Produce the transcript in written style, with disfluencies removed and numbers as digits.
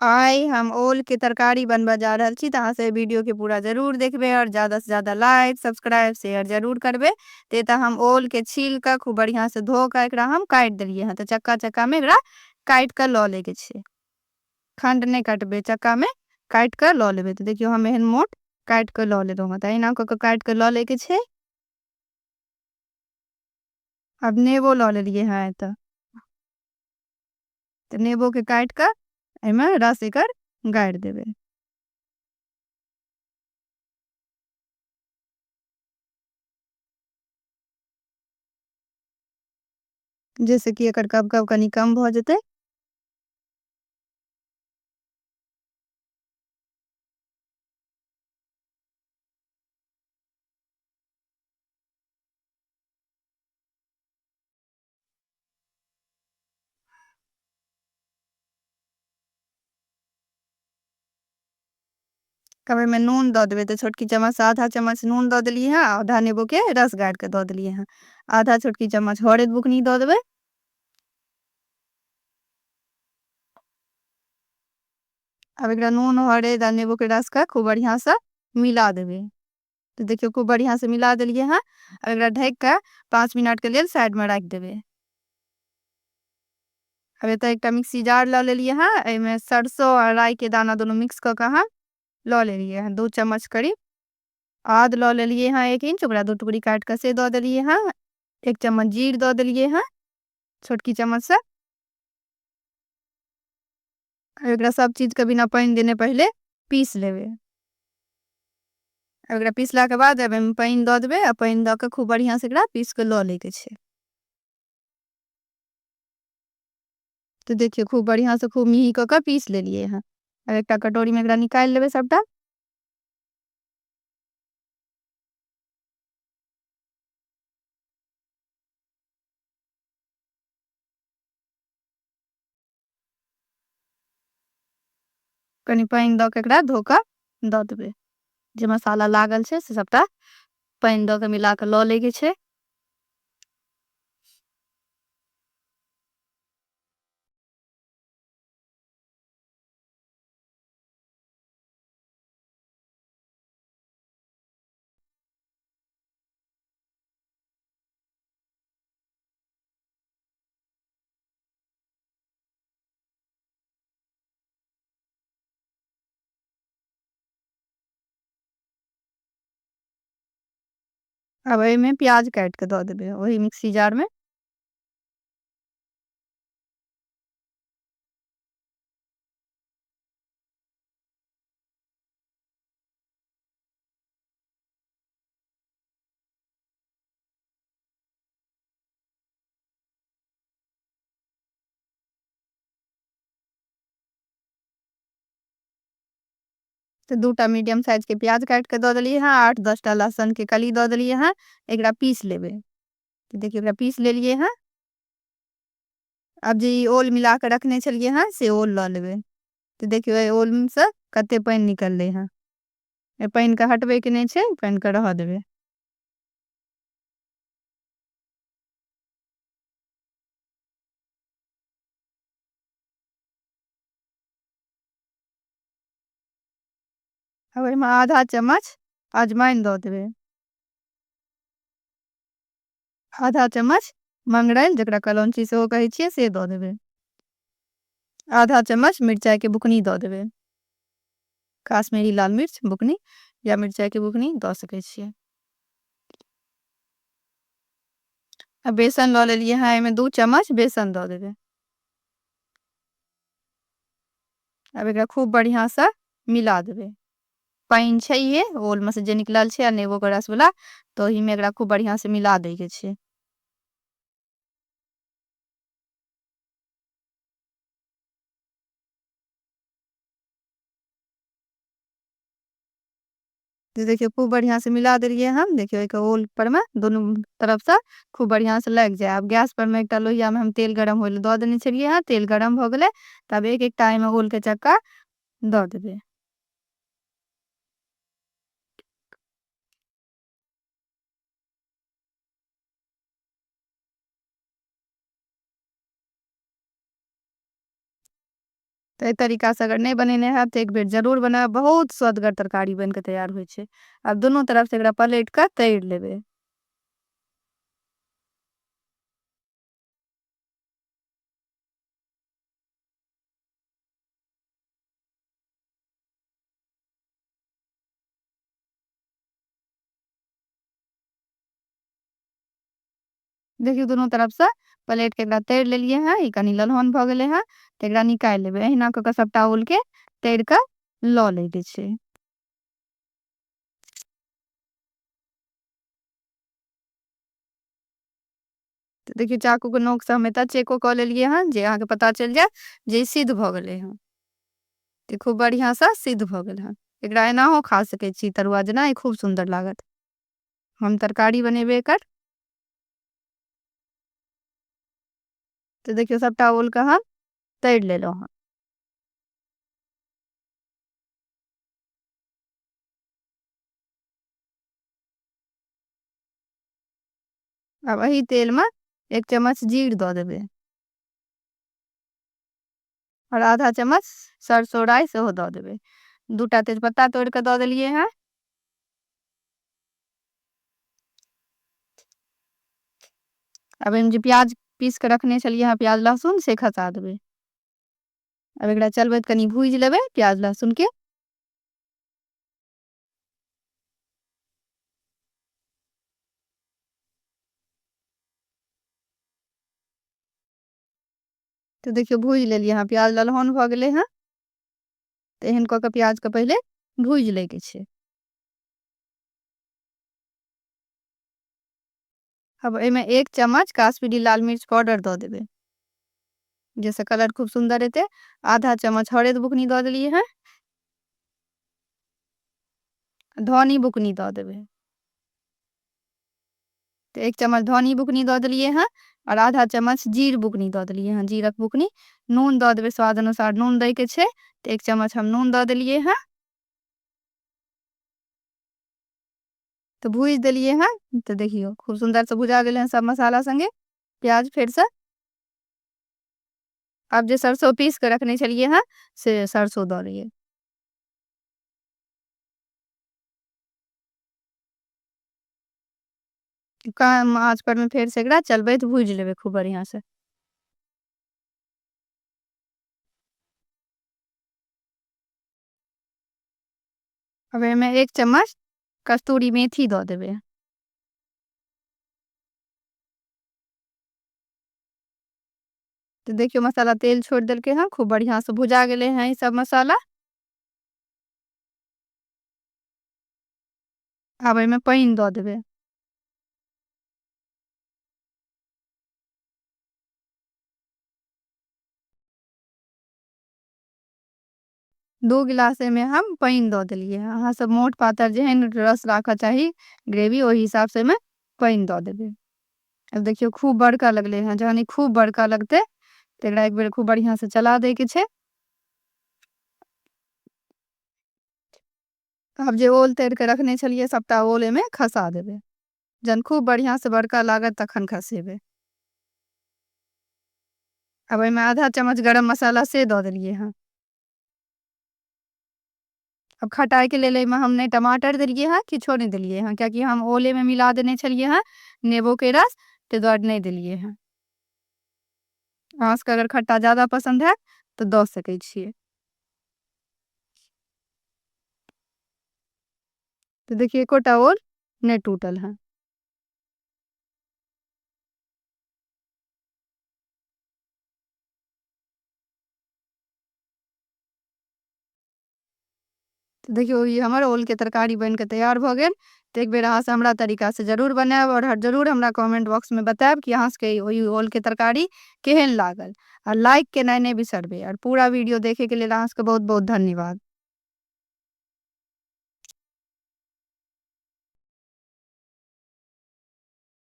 आइ हम ओल के तरकारी बनबऽ जा रहल छी, तऽ अहाँ से वीडियो के पूरा जरूर देखबे और ज्यादा से ज्यादा लाइक सब्सक्राइब शेयर जरूर करबे। ते हम ओल के छील के खूब बढ़िया से धो के एकरा हम काट देलिए हैं, तो चक्का चक्का में एकरा काट के ल ले के छे। खंड नहीं काटबे, चक्का में काट के ल लेबे। तो देखियो हम एहन मोट काट के ल लेलो हैं, तहिना क के काट के ल ले के छे। अब नेबो ल लेलिए हैं, तो नेबो के काट के एमे रस एकर गाड़ देबे। जैसे कि एकर कब कब कनी कम भ जेते। कब में नून द देबे, तो छोटकी चम्मच से आधा चम्मच नून द देलिए हैं, आधा नींबू के रस गाड़ के द देलिए हैं। आधा छोटकी चम्मच हरद बुकनी द देबे। अब एकरा नून हरद आ नींबू के रस का खूब बढ़िया से मिला देबे। तो देखियो खूब बढ़िया से मिला देलिए हैं। अब एकरा ढक के 5 मिनट के लिए साइड में रख देबे। अब एत एक मिक्सी जार ल लेलिए हैं, एमे सरसों और राई के दाना दोनों मिक्स क के हम ल लेलिए हैं, 2 चम्मच करीब। आद ल लेलिए हैं 1 इंच, ओकरा 2 टुकड़ी काट के से द देलिए हैं। 1 चम्मच जीर द देलिए हैं, छोटकी चम्मच से। एकरा सब चीज के बिना पानी देने पहले पीस लेबे। एकरा पीसला के बाद अब एमे पानी द देबे, आ पानी द के खूब बढ़िया से एकरा पीस के ल ले के छे। तो देखिए खूब बढ़िया से खूब मिही क के पीस लेलिए हैं। अब एकटा कटोरी में एकरा निकाल लेबे सबटा। कनी पानी द के एकरा धो के द देबे। जे मसाला लागल छे से सबटा पानी द के मिला के ल ले के छे। अब एमे प्याज काट के द देबे वही मिक्सी जार में। तो 2 टा मीडियम साइज के प्याज काट के द देलिए हैं, 8-10 टा लहसुन के कली द देलिए हैं। एकरा पीस लेबे। तो देखिए एकरा पीस लेलिए हैं। अब जे ई ओल मिला के रखने छलिए हैं से ओल ल लेबे। तो देखियो ए ओल में से कते पानी निकलले हैं। ए पानी के हटबे के नहीं छे, पानी के रह देबे। अब एमे आधा चम्मच अजवाइन द देबे। आधा चम्मच मंगरैल जेकरा कलौंजी सेहो कहै छियै से द देबे। आधा चम्मच मिर्चाई के बुकनी द देबे। काश्मीरी लाल मिर्च बुकनी या मिर्चाई के बुकनी द सकै छियै। अब बेसन ल लेलिए हैं, एमे 2 चम्मच बेसन द देबे। अब एकरा खूब बढ़िया से मिला देबे। पानी छैहे ओल में से जे निकलल छे आ नेबो के रस वाला, तो ओही में एकरा खूब बढ़िया से मिला दे के छे। तो देखिए खूब बढ़िया से मिला देलिए हम। देखियो एक ओल पर में दोनों तरफ से खूब बढ़िया से लग जाए। अब गैस पर में एकटा लोहिया में हम तेल गरम होले द देने छलिए हैं, तेल गरम भ गेले। तब एक एक टाइम में ओल के चक्का द देबे। तो एहि तरीका से अगर नहीं बनेने हैब तो एक बेर जरूर बनाएब, बहुत स्वदगर तरकारी बन के तैयार होइ छै। आब दुनू तरफ से एकरा पलट के तैर लेबै। देखियौ दुनू तरफ से पलट के एकरा तैर लेलियै हें, ई कनी ललहन भऽ गेलै हें, तऽ एकरा निकालि लेबै। अहिना कऽ कऽ सबटा ओल के तैर कऽ लऽ लै के छै। तऽ देखियौ चाकू के नोक से हम एतऽ चेको कऽ लेलियै हन, जे अहाँके पता चलि जायत जे ई सिद्ध भऽ गेलै हन। तऽ खूब बढ़ियाँ सँ सिद्ध भऽ गेल हन। एकरा एनाहो खा सकै छी तरुआ जेना, ई खूब सुन्दर लागत। हम तरकारी बनेबै एकर। तऽ देखियौ सबटा ओल के हम तैर लेलहुँ हन। आब एही तेल में 1 चम्मच जीर दऽ देबै और आधा चम्मच सरसों राई सेहो दऽ देबै। 2 टा तेजपत्ता तोड़ि कऽ दऽ देलियै हें। अब एहिमे जे प्याज पीस के रखने छलियै हें, प्याज लहसुन से खसा देबै। अब एकरा चलबैत कनी भूजि लेबै प्याज लहसुन के। तऽ देखियौ भूजि लेलियै हँ, प्याज ललहन भऽ गेलै हँ। तऽ एहन कऽ कऽ प्याज के पहिले भूजि लै के छै। अब एहिमे 1 चम्मच काश्मीरी लाल मिर्च पाउडर दऽ देबै, जैसे कलर खूब सुंदर एतै। आधा चम्मच हरैद बुकनी दऽ देलियै हँ। धनी बुकनी दऽ देबै। तो 1 चम्मच धनी बुकनी दऽ देलियै हँ और आधा चम्मच जीर बुकनी दऽ देलियै हँ, जीरक बुकनी। नून दऽ देबै स्वाद अनुसार, नून दै के छै तऽ 1 चम्मच हम नून दऽ देलियै हँ। तो भूजि देलियै हँ। तऽ देखियौ खूब सुन्दर से भुजा गेलै हँ सब मसाला संगे प्याज फेर से। अब जे सरसों पीस के रखने छलियै हँ से सरसों दऽ दियै। कम आँच पर में फेर से एकरा चलबैत भूजि लेबै खूब बढ़ियाँ से। अब एहिमे 1 चम्मच कस्तूरी मेथी दऽ देबै। तो देखियो मसाला तेल छोड़ देलकै हँ, खूब बढ़ियाँ से भुजा गेलै हँ ई सब मसाला। अब एहिमे पानी दऽ देबै। 2 गिलास एहिमे हम पानी दऽ देलियै हँ। अहाँ सब मोट पातर जेहन रस राखऽ चाही ग्रेवी, ओहि हिसाब से एहिमे पानी दऽ देबै। अब देखियौ खूब बड़का लगलै हँ, जहन ई खूब बड़का लगतै तऽ एकरा एक बेर खूब बढ़ियाँ से चला दै के छै। अब जे ओल तैर के रखने छलियै सबटा ओल एहिमे खसा देबै। जहन खूब बढ़ियाँ से बड़का लागत तखन खसेबै। अब एहिमे आधा चम्मच गरम मसाला से दऽ देलियै हँ। अब खटाई के लेल एहिमे हम ने टमाटर देलियै हँ, किछो नहीं देलियै हँ, कियाकि हम ओले में मिला देने छलियै हँ नेबो के रस, ताहि दुआरे नहीं देलियै हँ। अहाँ सबके अगर खट्टा ज्यादा पसंद हैत तऽ दऽ सकै छियै। तो देखिए एकोटा ओल नहीं टूटल है। तो देखियो ई हमर ओल के तरकारी बन के तैयार भऽ गेल। तऽ एक बेर अहाँ से हमरा तरीका से जरूर बनाएब और जरूर हमरा कमेंट बॉक्स में बताएब कि अहाँ सबके ओइ ओल के तरकारी केहन लागल। और लाइक केनाइ नहीं बिसरबै और पूरा वीडियो देखे के लेल अहाँ सबके बहुत-बहुत धन्यवाद।